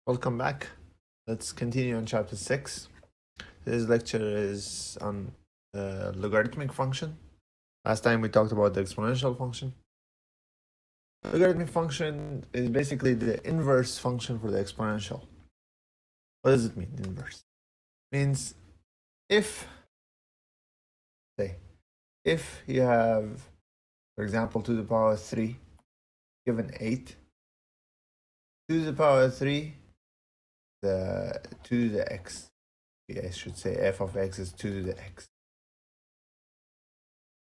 Welcome back. Let's continue on chapter 6. This lecture is on logarithmic function. Last time we talked about the exponential function. Logarithmic function is basically the inverse function for the exponential. What does it mean, inverse? It means if you have, for example, 2 to the power 3 given 8, 2 to the power 3 2 to the x. I should say f of x is 2 to the x.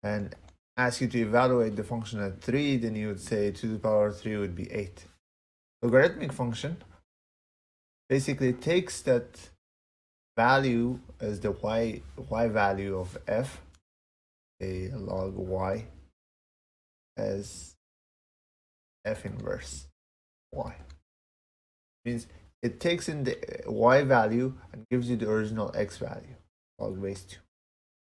And ask you to evaluate the function at 3, then you would say 2 to the power 3 would be 8. Logarithmic function basically takes that value as the y value of f, a log y, as f inverse y. Means it takes in the y value and gives you the original x value, log base 2.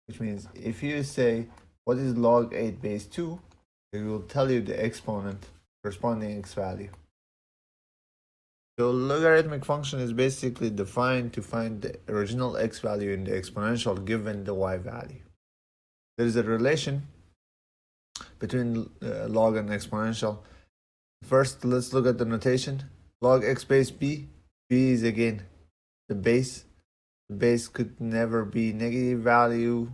Which means if you say, what is log 8 base 2? It will tell you the exponent corresponding x value. So logarithmic function is basically defined to find the original x value in the exponential given the y value. There is a relation between log and exponential. First, let's look at the notation. Log x base b. B is again the base. The base could never be negative value.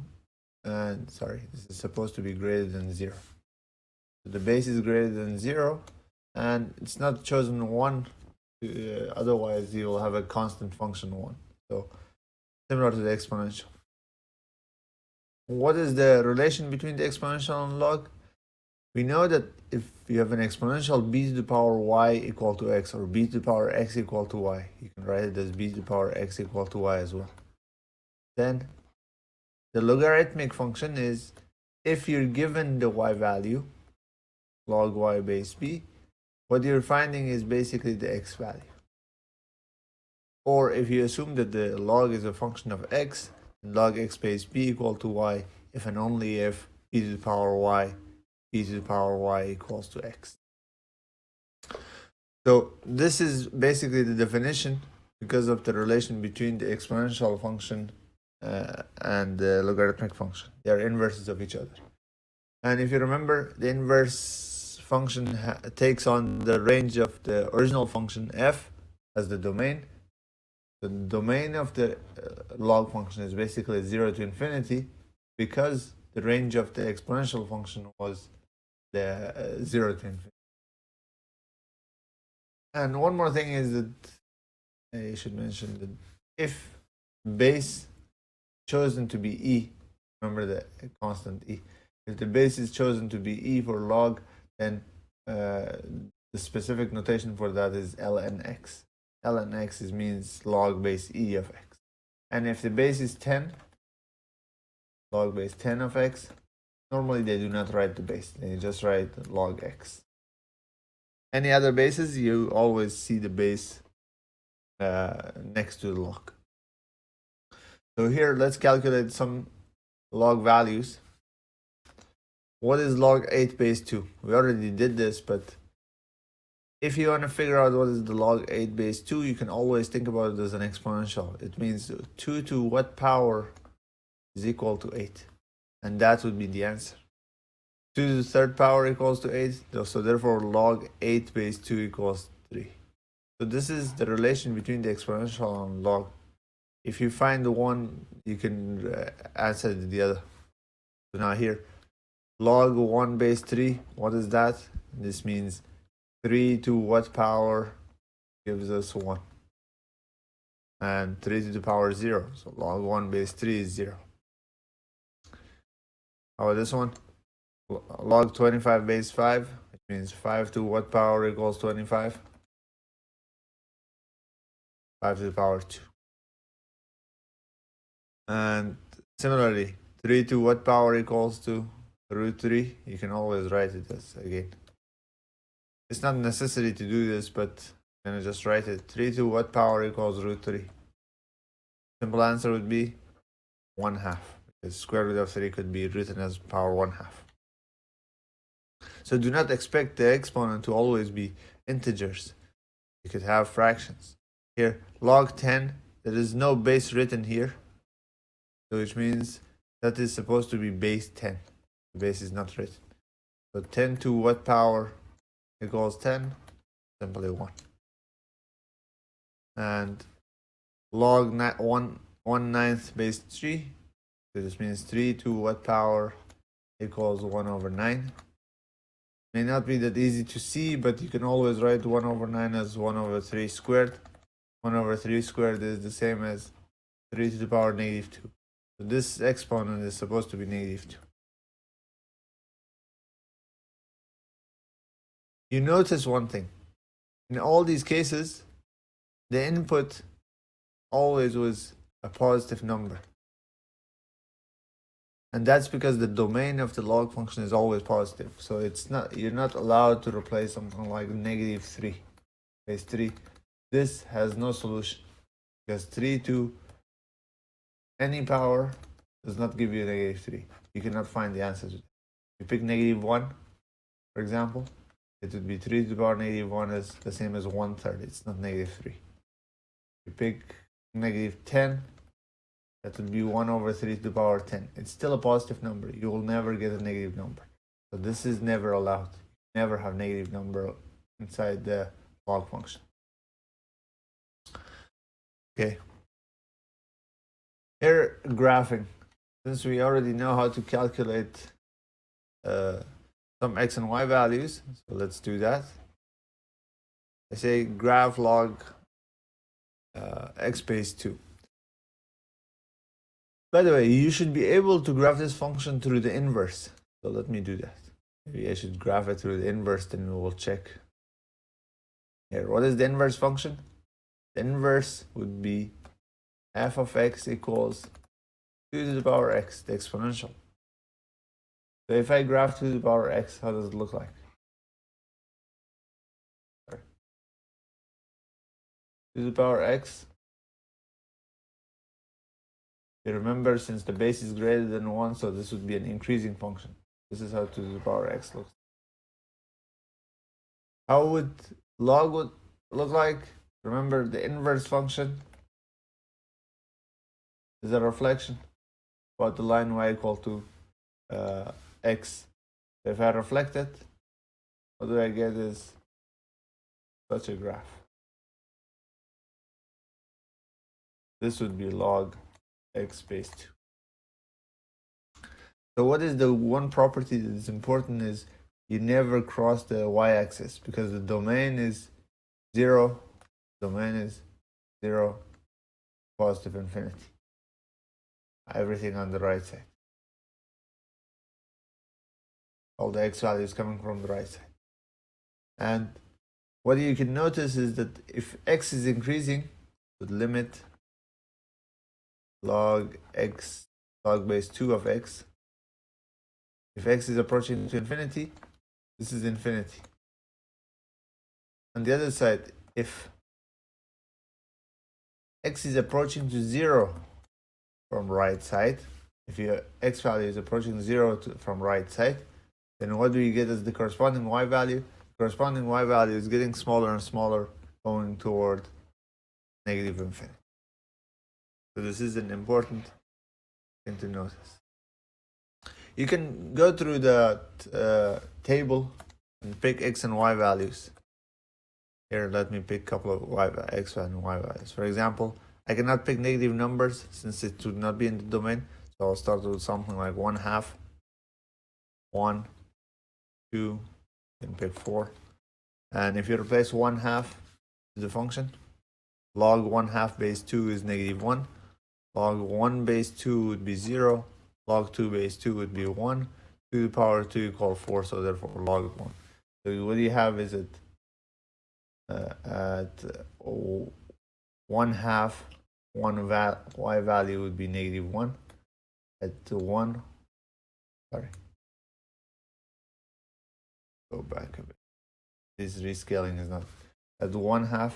And this is supposed to be greater than 0. So the base is greater than 0, and it's not chosen 1. Otherwise, you will have a constant function 1. So similar to the exponential. What is the relation between the exponential and log? We know that if you have an exponential b to the power y equal to x, or b to the power x equal to y, you can write it as b to the power x equal to y as well. Then the logarithmic function is if you're given the y value, log y base b, what you're finding is basically the x value. Or if you assume that the log is a function of x, then log x base b equal to y if and only if b to the power y, b to the power y equals to x. So this is basically the definition because of the relation between the exponential function and the logarithmic function. They are inverses of each other. And if you remember, the inverse function takes on the range of the original function f as the domain. The domain of the log function is basically 0 to infinity because the range of the exponential function was the 0 to infinity. And one more thing is that I should mention that if base chosen to be e, remember the constant e, if the base is chosen to be e for log, then the specific notation for that is ln x. ln x means log base e of x. And if the base is 10, log base 10 of x, normally they do not write the base, they just write log x. Any other bases, you always see the base next to the log. So here, let's calculate some log values. What is log 8 base 2? We already did this, but if you want to figure out what is the log 8 base 2, you can always think about it as an exponential. It means 2 to what power is equal to 8? And that would be the answer. 2 to the third power equals to 8, so therefore log 8 base 2 equals 3. So this is the relation between the exponential and log. If you find the one, you can answer the other. So now here, log 1 base 3, what is that? This means 3 to what power gives us 1? And 3 to the power 0. So log 1 base 3 is 0. How about this one? Log 25 base 5, which means 5 to what power equals 25? 5 to the power 2. And similarly, 3 to what power equals to root 3? You can always write it as, again, it's not necessary to do this, but I'm going to just write it. 3 to what power equals root 3? Simple answer would be 1/2, because square root of 3 could be written as power 1/2. So do not expect the exponent to always be integers. You could have fractions. here, log 10, there is no base written here, so which means that is supposed to be base 10. The base is not written. So 10 to what power equals 10? Simply 1. And log 1/9 base 3, so this means 3 to what power equals 1/9. May not be that easy to see, but you can always write 1/9 as 1/3 squared. 1/3 squared is the same as 3 to the power -2. So this exponent is supposed to be -2. You notice one thing. In all these cases, the input always was a positive number. And that's because the domain of the log function is always positive. So you're not allowed to replace something like -3, base 3. This has no solution because 3 to any power does not give you -3. You cannot find the answer to that. If you pick -1, for example, it would be 3 to the power -1 is the same as 1/3. It's not -3. If you pick -10, that would be 1/3 to the power 10. It's still a positive number. You will never get a negative number. So this is never allowed. You never have negative number inside the log function. Okay. Here, graphing. Since we already know how to calculate some x and y values, so let's do that. I say graph log x base 2. By the way, you should be able to graph this function through the inverse. So let me do that. Maybe I should graph it through the inverse, then we will check. Here, what is the inverse function? The inverse would be f of x equals 2 to the power x, the exponential. So if I graph 2 to the power x, how does it look like? 2 to the power x. You remember, since the base is greater than 1, so this would be an increasing function. This is how 2 to the power x looks. How would log look like? Remember, the inverse function is a reflection about the line y equal to x. So if I reflect it, what do I get is such a graph. This would be log x base 2. So what is the one property that is important is you never cross the y-axis because the domain is 0. Domain is 0, positive infinity. Everything on the right side. All the x values coming from the right side. And what you can notice is that if x is increasing, the limit log x, log base 2 of x. If x is approaching to infinity, this is infinity. On the other side, if x is approaching to 0 from right side, if your x value is approaching 0 from right side, then what do you get as the corresponding y value? The corresponding y value is getting smaller and smaller, going toward negative infinity. So this is an important thing to notice. You can go through the table and pick x and y values. Here, let me pick a couple of x and y values. For example, I cannot pick negative numbers since it would not be in the domain. So I'll start with something like 1/2, 1, 2, then pick 4. And if you replace 1/2 to the function, log 1/2 base 2 is -1. Log 1 base 2 would be 0. Log 2 base 2 would be 1. 2 to the power 2 equals 4, so therefore log 1. So what you have is at 1/2, y value would be -1. At 1, sorry, go back a bit. This rescaling is not. At 1/2,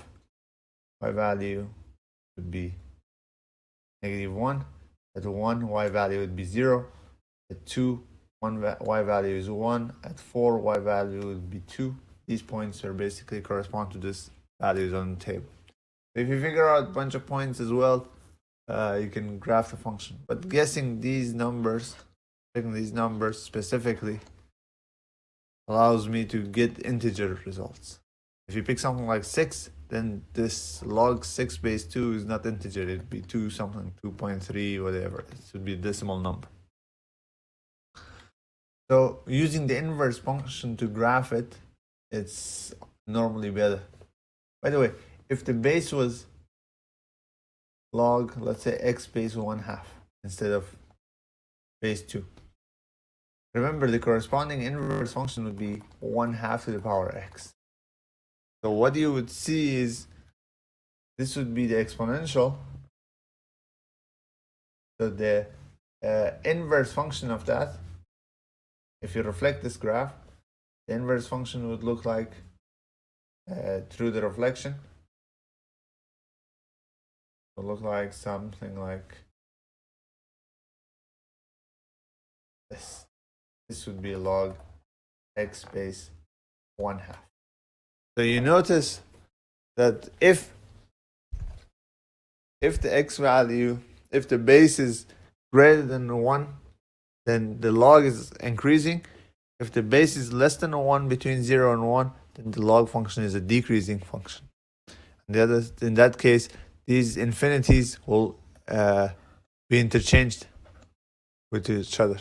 y value would be -1. At 1, y value would be 0. At 2, y value is 1. At 4, y value would be 2. These points are basically correspond to these values on the table. If you figure out a bunch of points as well, you can graph the function. But guessing these numbers, picking these numbers specifically, allows me to get integer results. If you pick something like 6, then this log 6 base 2 is not integer. It'd be 2 something, 2.3, whatever. It should be a decimal number. So using the inverse function to graph it, it's normally better. By the way, if the base was log, let's say x base 1/2 instead of base 2. Remember, the corresponding inverse function would be 1/2 to the power x. So what you would see is this would be the exponential. So the inverse function of that, if you reflect this graph, the inverse function would look like through the reflection. It would look like something like this. This would be log x base 1/2. So you notice that if the x value, if the base is greater than 1, then the log is increasing. If the base is less than 1, between 0 and 1, then the log function is a decreasing function. And in that case, these infinities will be interchanged with each other.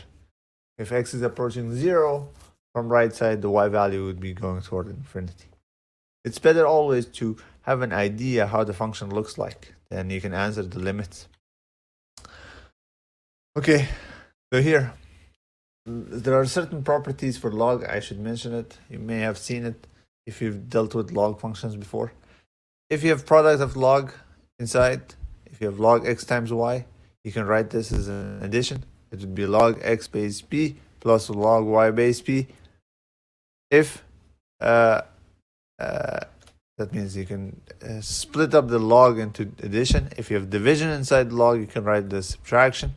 If x is approaching 0, from right side, the y value would be going toward infinity. It's better always to have an idea how the function looks like, then you can answer the limits. Okay, so here, there are certain properties for log. I should mention it. You may have seen it if you've dealt with log functions before. If you have product of log inside, if you have log x times y, you can write this as an addition. It would be log x base p plus log y base p. If that means you can split up the log into addition. If you have division inside the log, you can write the subtraction.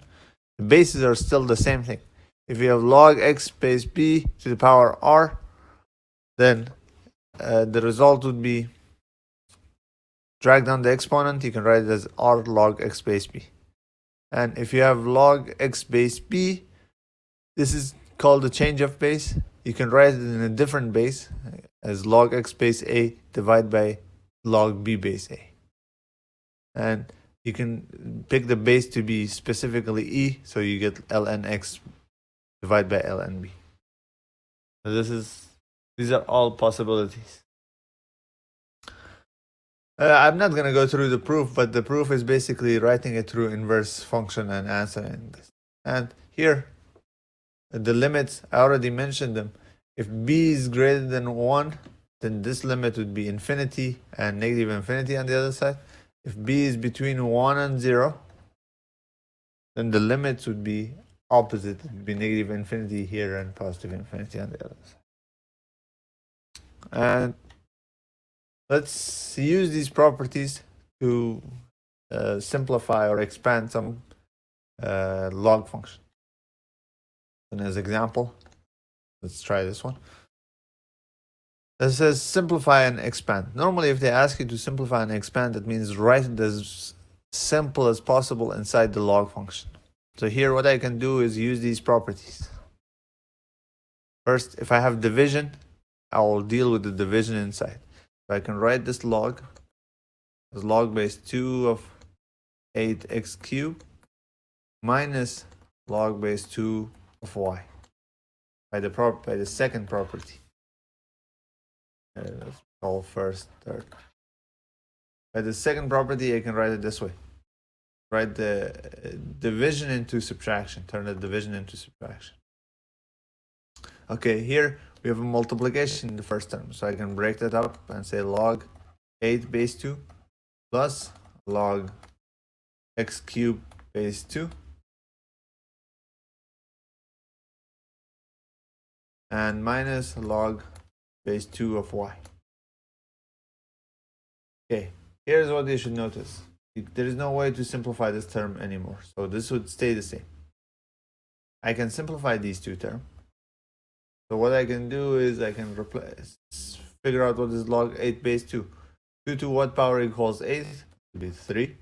The bases are still the same thing. If you have log x base p to the power r, then the result would be drag down the exponent. You can write it as r log x base p. And if you have log x base p, this is called the change of base. You can write it in a different base as log x base a divided by log b base a. And you can pick the base to be specifically e, so you get ln x divided by ln b. So these are all possibilities. I'm not going to go through the proof, but the proof is basically writing it through inverse function and answering this. And here, the limits, I already mentioned them. If b is greater than 1, then this limit would be infinity and negative infinity on the other side. If b is between 1 and 0, then the limits would be opposite. It would be negative infinity here and positive infinity on the other side. And let's use these properties to simplify or expand some log function. And as example, let's try this one. It says simplify and expand. Normally, if they ask you to simplify and expand, that means write it as simple as possible inside the log function. So here, what I can do is use these properties. First, if I have division, I will deal with the division inside. So I can write this log as log base 2 of 8x cubed minus log base 2 of y by the second property. Let's call first, third. By the second property, I can write it this way. Write the division into subtraction. Turn the division into subtraction. Okay, here we have a multiplication in the first term. So I can break that up and say log 8 base 2 plus log x cubed base 2 and minus log base 2 of y. Okay, here's what you should notice. There is no way to simplify this term anymore. So this would stay the same. I can simplify these two terms. So what I can do is I can figure out what is log 8 base 2. 2 to what power equals 8? It would be 3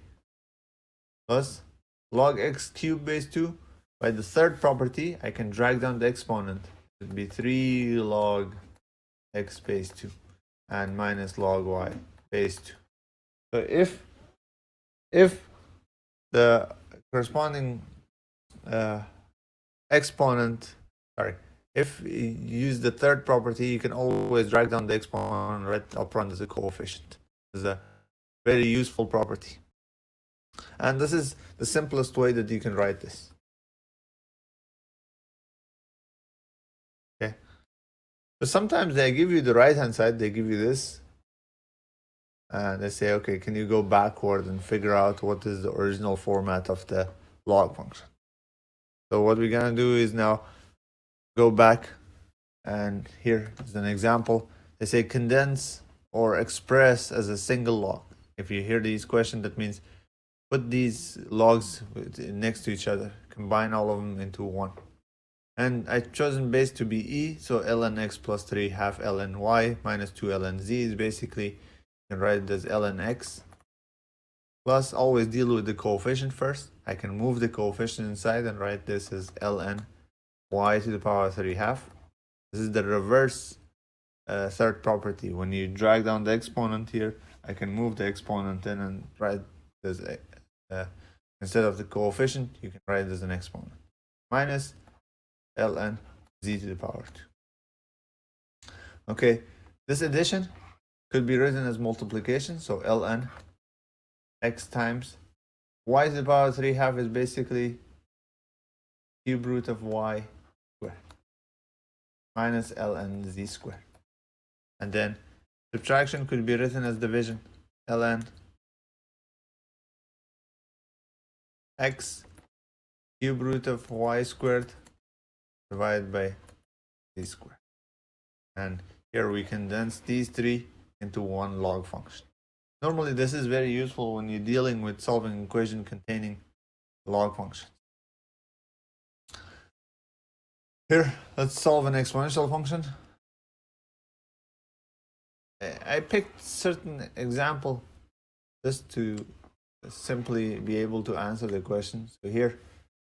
plus log x cubed base 2. By the third property, I can drag down the exponent. It would be 3 log x base 2 and minus log y base 2. So if the corresponding exponent, if you use the third property, you can always drag down the exponent right up front as a coefficient. This is a very useful property. And this is the simplest way that you can write this. Okay. But sometimes they give you the right-hand side, they give you this. And they say, okay, can you go backward and figure out what is the original format of the log function? So what we're going to do is now go back, and here is an example. They say condense or express as a single log. If you hear these questions, that means put these logs next to each other, combine all of them into one. And I've chosen base to be e, so ln x plus 3 half ln y minus 2 ln z is basically, you can write it as ln x. Plus, always deal with the coefficient first. I can move the coefficient inside and write this as ln y to the power 3 half. This is the reverse third property. When you drag down the exponent here, I can move the exponent in and write this instead of the coefficient, you can write it as an exponent. Minus ln z to the power 2. Okay, this addition could be written as multiplication, so ln x times y to the power 3 half is basically cube root of y squared minus ln z squared. And then subtraction could be written as division, ln x cube root of y squared divided by z squared. And here we condense these three into one log function. Normally this is very useful when you're dealing with solving an equation containing log functions. Here, let's solve an exponential function. I picked certain example just to simply be able to answer the question. So here,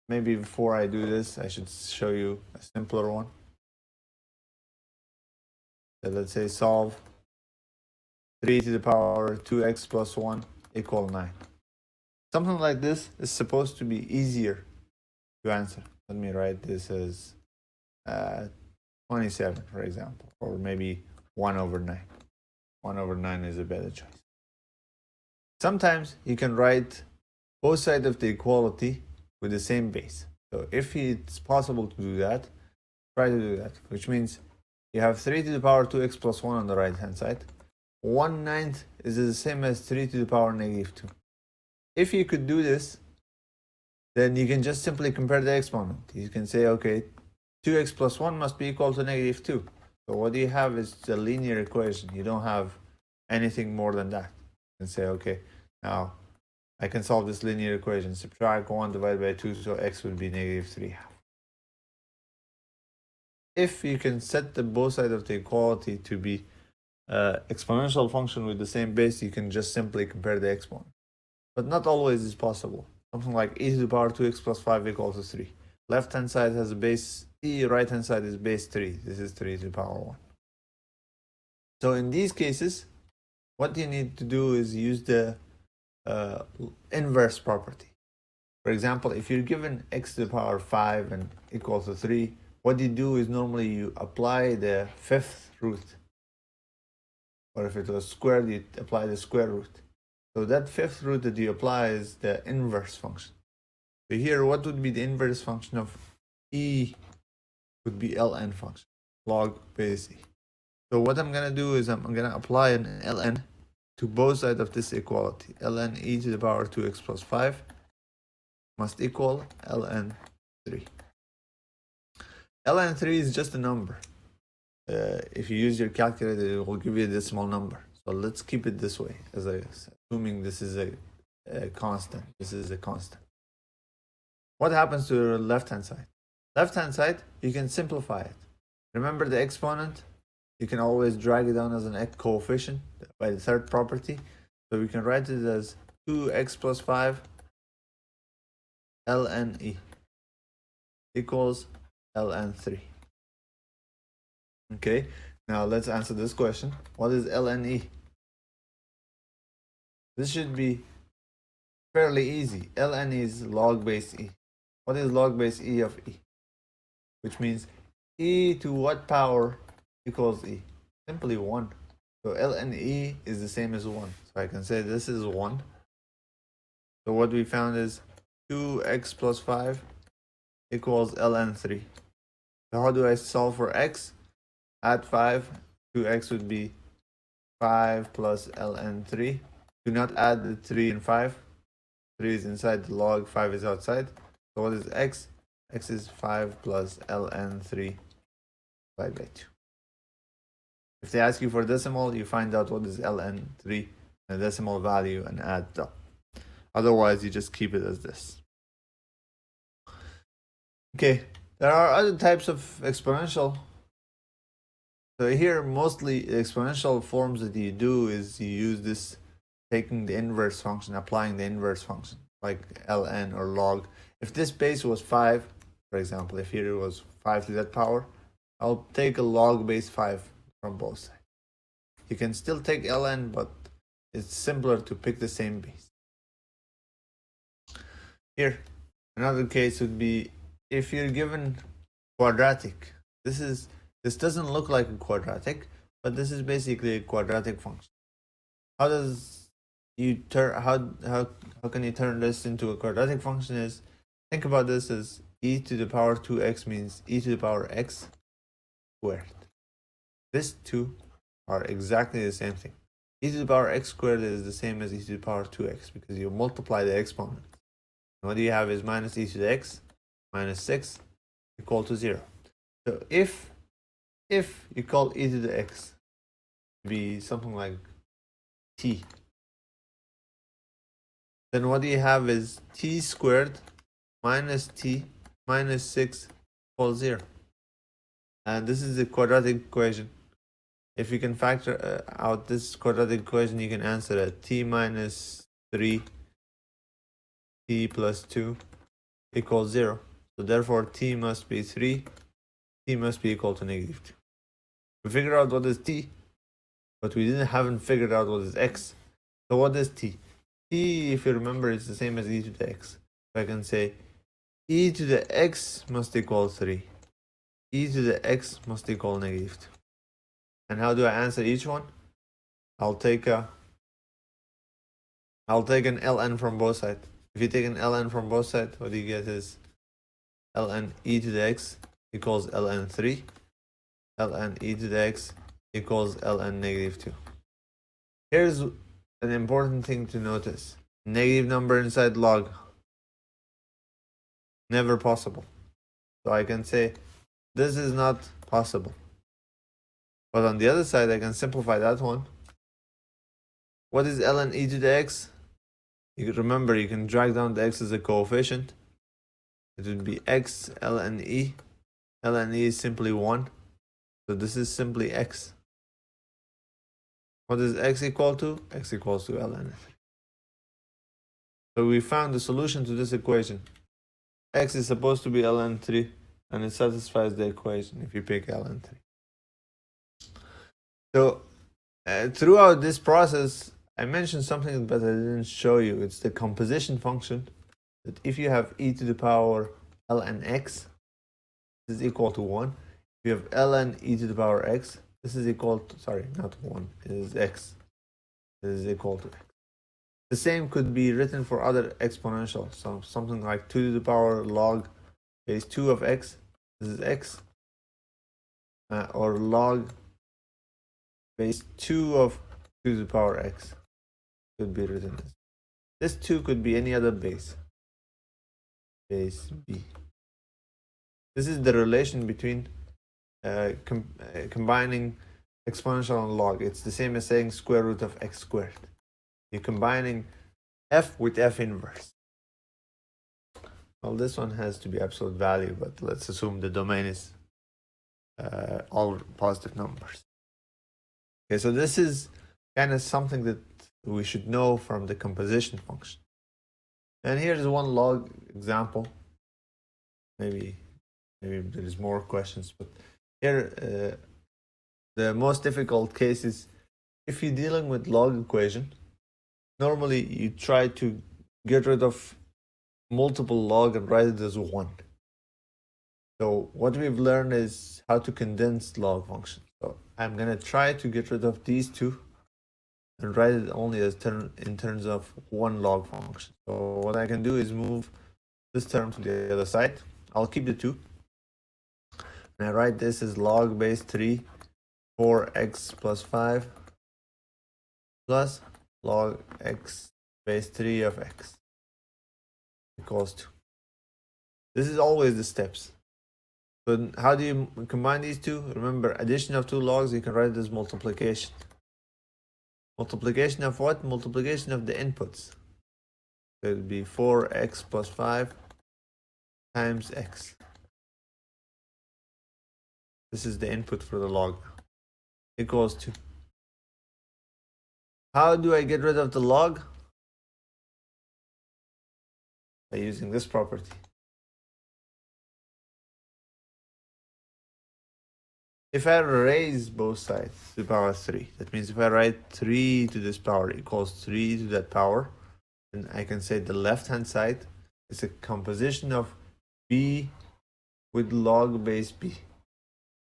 maybe before I do this, I should show you a simpler one. So let's say solve 3 to the power 2x plus 1 equal 9. Something like this is supposed to be easier to answer. Let me write this as 27, for example, or maybe 1 over 9. 1 over 9 is a better choice. Sometimes you can write both sides of the equality with the same base. So if it's possible to do that, try to do that, which means you have 3 to the power 2x plus 1 on the right hand side. 1/9 is the same as 3 to the power negative 2. If you could do this, then you can just simply compare the exponent. You can say, okay, 2x plus 1 must be equal to negative 2. So what you have is a linear equation. You don't have anything more than that. You can say, okay, now I can solve this linear equation. Subtract 1 divided by 2, so x would be negative 3 half. If you can set the both sides of the equality to be exponential function with the same base, you can just simply compare the exponent. But not always is possible. Something like e to the power 2x plus 5 equals to 3. Left hand side has a base e, right hand side is base 3. This is 3 to the power 1. So in these cases, what you need to do is use the inverse property. For example, if you're given x to the power 5 and equals to 3, what you do is normally you apply the fifth root. Or if it was squared, you apply the square root. So that fifth root that you apply is the inverse function. So here, what would be the inverse function of e? Would be ln function, log base e. So what I'm going to do is I'm going to apply an ln to both sides of this equality. Ln e to the power 2x plus 5 must equal ln 3. ln 3 is just a number. If you use your calculator, it will give you a decimal number. So let's keep it this way, as assuming this is a constant. This is a constant. What happens to the left-hand side? Left-hand side, you can simplify it. Remember the exponent you can always drag it down as an x coefficient by the third property. So we can write it as 2x plus 5 ln e equals ln 3. Okay, now let's answer this question. What is ln e? This should be fairly easy. ln e is log base e. What is log base e of e? Which means e to what power equals e? Simply 1. So ln e is the same as 1. So I can say this is 1. So what we found is 2x plus 5 equals ln 3. So how do I solve for x? Add 5. 2x would be 5 plus ln 3. Do not add the 3 and 5. 3 is inside the log, 5 is outside. So what is x? X is 5 plus ln 3 divided by 2. If they ask you for decimal, you find out what is ln 3 and the decimal value and add it up. Otherwise, you just keep it as this. Okay, there are other types of exponential. So here, mostly the exponential forms that you do is you use this, taking the inverse function, applying the inverse function, like ln or log. If this base was 5, for example, if here it was 5 to that power, I'll take a log base 5 from both sides. You can still take ln, but it's simpler to pick the same base. Here, another case would be if you're given quadratic. This doesn't look like a quadratic, but this is basically a quadratic function. How does you turn how can you turn this into a quadratic function? Is think about this as e to the power 2x means e to the power x squared. These two are exactly the same thing. E to the power x squared is the same as e to the power 2x because you multiply the exponent. And what you have is minus e to the x minus 6 equal to 0. So if you call e to the x to be something like t, then what you have is t squared minus t minus 6 equals 0. And this is the quadratic equation. If you can factor out this quadratic equation, you can answer that t minus 3 t plus 2 equals 0. So therefore t must be 3, t must be equal to negative 2. We figured out what is t, but we haven't figured out what is x. So what is t? T, if you remember, is the same as e to the x. So I can say e to the x must equal 3. E to the x must equal negative 2. And how do I answer each one? I'll take an ln from both sides. If you take an ln from both sides, what you get is ln e to the x equals ln 3. ln e to the x equals ln negative 2. Here's an important thing to notice. Negative number inside log. Never possible. So I can say this is not possible. But on the other side, I can simplify that one. What is ln e to the x? You remember, you can drag down the x as a coefficient. It would be x ln e. ln e is simply 1. So this is simply x. What is x equal to? X equals to ln 3. So we found the solution to this equation. X is supposed to be ln 3, and it satisfies the equation if you pick ln 3. So throughout this process, I mentioned something but I didn't show you. It's the composition function. That if you have e to the power ln x, this is equal to 1. If you have ln e to the power x, this is equal to, sorry, not 1, it is x. This is equal to x. The same could be written for other exponentials. So something like 2 to the power log base 2 of x, this is x. Or log base 2 of 2 to the power x could be written as. This 2 could be any other base. Base b. This is the relation between combining exponential and log. It's the same as saying square root of x squared. You're combining f with f inverse. Well, this one has to be absolute value, but let's assume the domain is all positive numbers. Okay, so this is kind of something that we should know from the composition function. And here's one log example. Maybe there's more questions, but here the most difficult case is if you're dealing with log equation. Normally, you try to get rid of multiple log and write it as one. So what we've learned is how to condense log function. So I'm gonna try to get rid of these two and write it only as in terms of one log function. So what I can do is move this term to the other side. I'll keep the 2. And I write this as log base 3 4x plus 5 plus log x base 3 of x equals 2. This is always the steps. So how do you combine these two? Remember, addition of 2 logs, you can write it as multiplication. Multiplication of what? Multiplication of the inputs. So it would be 4x plus 5 times x. This is the input for the log. Equals 2. How do I get rid of the log? By using this property. If I raise both sides to the power 3, that means if I write 3 to this power equals 3 to that power, then I can say the left-hand side is a composition of b with log base b.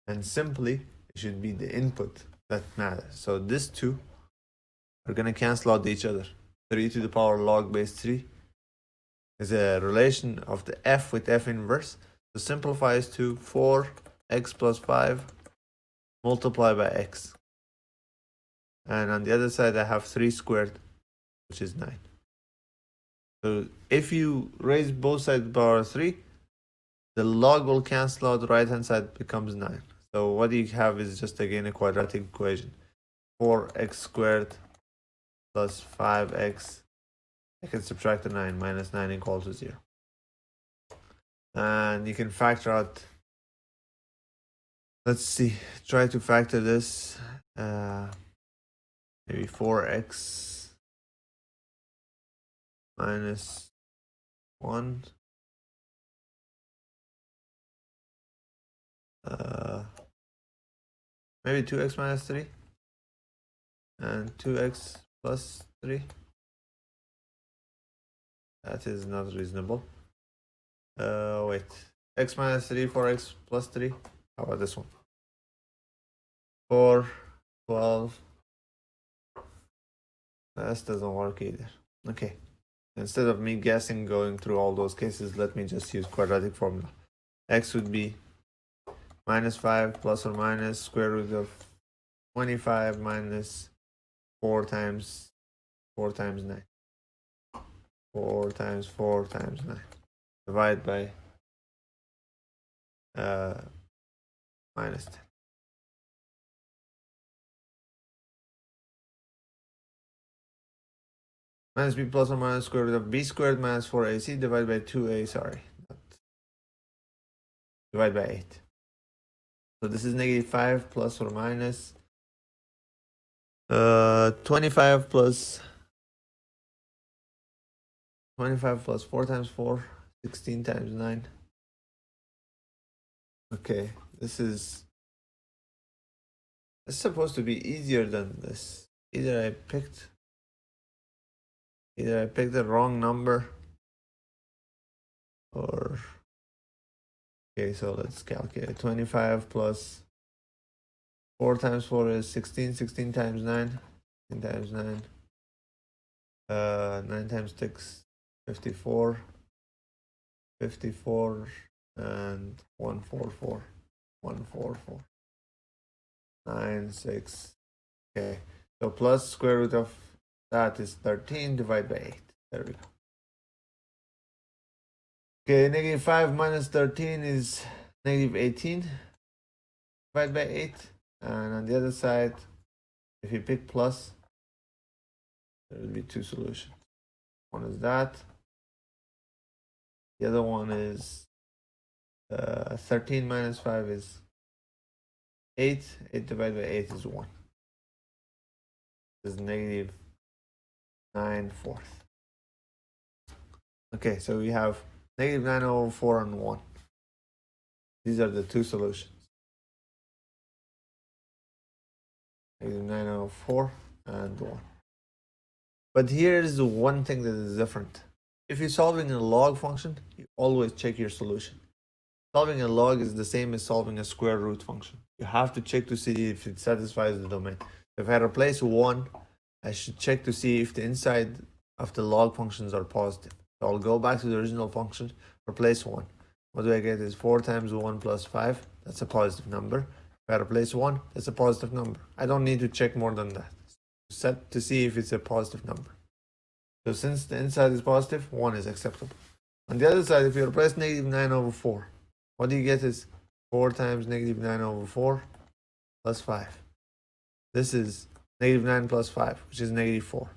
And simply, it should be the input that matters. So these two are going to cancel out each other. 3 to the power log base 3 is a relation of the f with f inverse. So simplifies to 4x plus 5 multiplied by x. And on the other side, I have 3 squared, which is 9. So if you raise both sides to the power 3, the log will cancel out, the right-hand side becomes 9. So what you have is just again a quadratic equation. 4x squared plus 5x. I can subtract the 9, minus 9 equals to 0. And you can factor out, let's see, try to factor this, maybe 4x minus 1. Maybe 2x minus 3 and 2x plus 3. That is not reasonable. Wait, x minus 3, 4x plus 3. How about this one? 4, 12. This doesn't work either. Okay, instead of me guessing going through all those cases, let me just use quadratic formula. X would be minus 5 plus or minus square root of 25 minus 4 times 9. 4 times 4 times 9. Divide by minus 10. Minus b plus or minus square root of b squared minus 4ac divided by 2a, sorry. Divided by 8. So this is negative 5 plus or minus 25 plus 4 times 4, 16 times 9. Okay, this is supposed to be easier than this. Either I picked the wrong number, or okay, so let's calculate. 25 plus 4 times 4 is 16. 16 times 9. 16 times 9. 9 times 6. 54. 54 and 144. 144. 9, 6. Okay. So plus square root of that is 13 divided by 8. There we go. Okay, negative 5 minus 13 is negative 18 divided by 8. And on the other side, if you pick plus, there will be 2 solutions. One is that. The other one is 13 minus 5 is 8. 8 divided by 8 is 1. is negative 9/4. Okay, so we have negative 9/4 and 1. These are the two solutions. Negative 9/4 and 1. But here's the one thing that is different. If you're solving a log function, you always check your solution. Solving a log is the same as solving a square root function. You have to check to see if it satisfies the domain. If I replace 1, I should check to see if the inside of the log functions are positive. So I'll go back to the original function, replace 1. What do I get is 4 times 1 plus 5. That's a positive number. If I replace 1, that's a positive number. I don't need to check more than that. Set to see if it's a positive number. So since the inside is positive, 1 is acceptable. On the other side, if you replace negative 9/4, what you get is 4 times negative 9/4 plus 5. This is negative 9 plus 5, which is negative 4.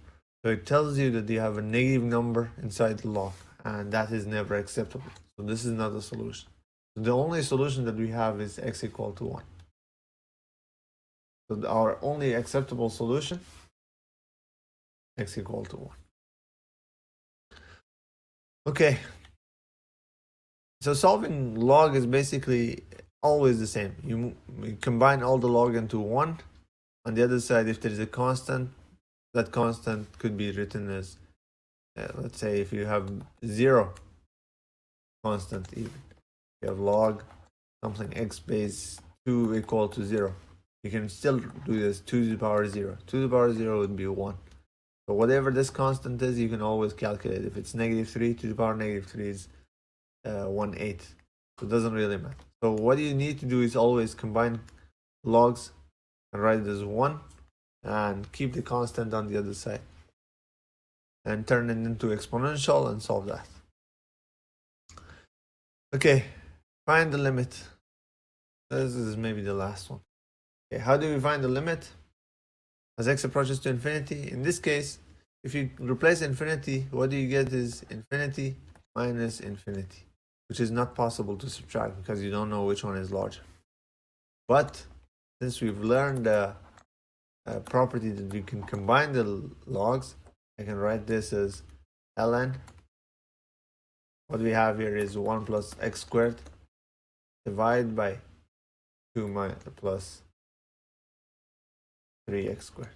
So it tells you that you have a negative number inside the log, and that is never acceptable. So this is not a solution. So the only solution that we have is x equal to 1. So our only acceptable solution, x equal to 1. Okay. So solving log is basically always the same. You combine all the log into 1. On the other side, if there is a constant, that constant could be written as, let's say, if you have 0 constant even. You have log something x base 2 equal to 0. You can still do this 2 to the power 0. 2 to the power 0 would be 1. So whatever this constant is, you can always calculate. If it's negative 3, 2 to the power negative 3 is 1/8. So it doesn't really matter. So what you need to do is always combine logs and write it as 1 and keep the constant on the other side and turn it into exponential and solve that. Okay, find the limit. This is maybe the last one. Okay, how do we find the limit? As x approaches to infinity. In this case, if you replace infinity, what do you get is infinity minus infinity, which is not possible to subtract because you don't know which one is larger. But since we've learned the property that we can combine the logs, I can write this as ln. What we have here is 1 plus x squared divided by 2 plus 3x squared.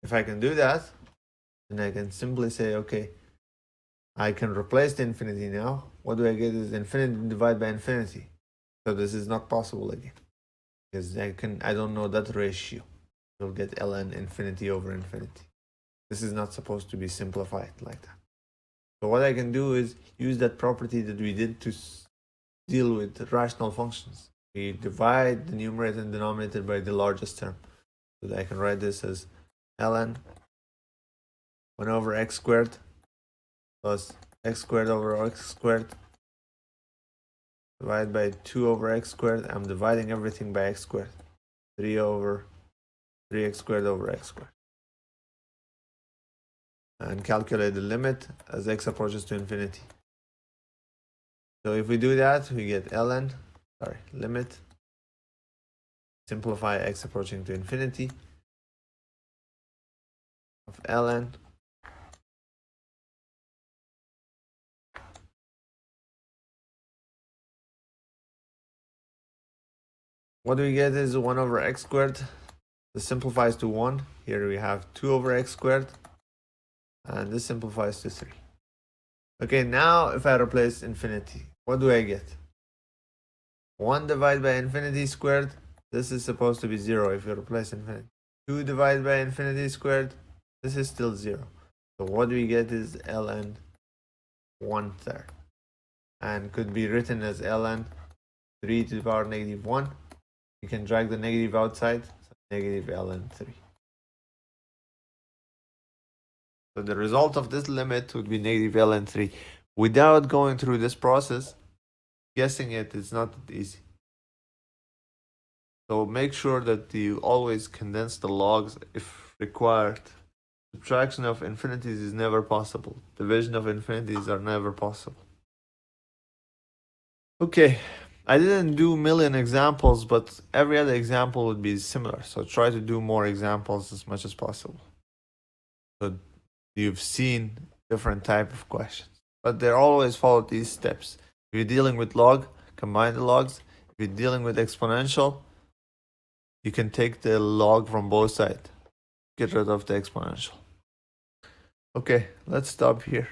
If I can do that, then I can simply say, okay, I can replace the infinity now. What do I get is infinity divided by infinity. So this is not possible again, because I don't know that ratio. You'll get ln infinity over infinity. This is not supposed to be simplified like that. So what I can do is use that property that we did to deal with rational functions. We divide the numerator and denominator by the largest term. So that I can write this as ln 1 over x squared plus x squared over x squared divided by 2 over x squared. I'm dividing everything by x squared. 3 over 3x squared over x squared. And calculate the limit as x approaches to infinity. So if we do that, we get limit, simplify x approaching to infinity of ln what we get is 1 over x squared. This simplifies to 1. Here we have 2 over x squared, and this simplifies to 3. Okay, now if I replace infinity, what do I get? 1 divided by infinity squared. This is supposed to be 0 if you replace infinity. 2 divided by infinity squared. This is still 0. So what we get is ln 1/3. And could be written as ln 3 to the power negative 1. You can drag the negative outside. So negative ln 3. So the result of this limit would be negative ln 3. Without going through this process, guessing it is not easy. So make sure that you always condense the logs if required. Subtraction of infinities is never possible. Division of infinities are never possible. Okay, I didn't do a million examples, but every other example would be similar. So try to do more examples as much as possible. So you've seen different type of questions, but they always follow these steps. If you're dealing with log, combine the logs. If you're dealing with exponential, you can take the log from both sides. Get rid of the exponential. Okay, let's stop here.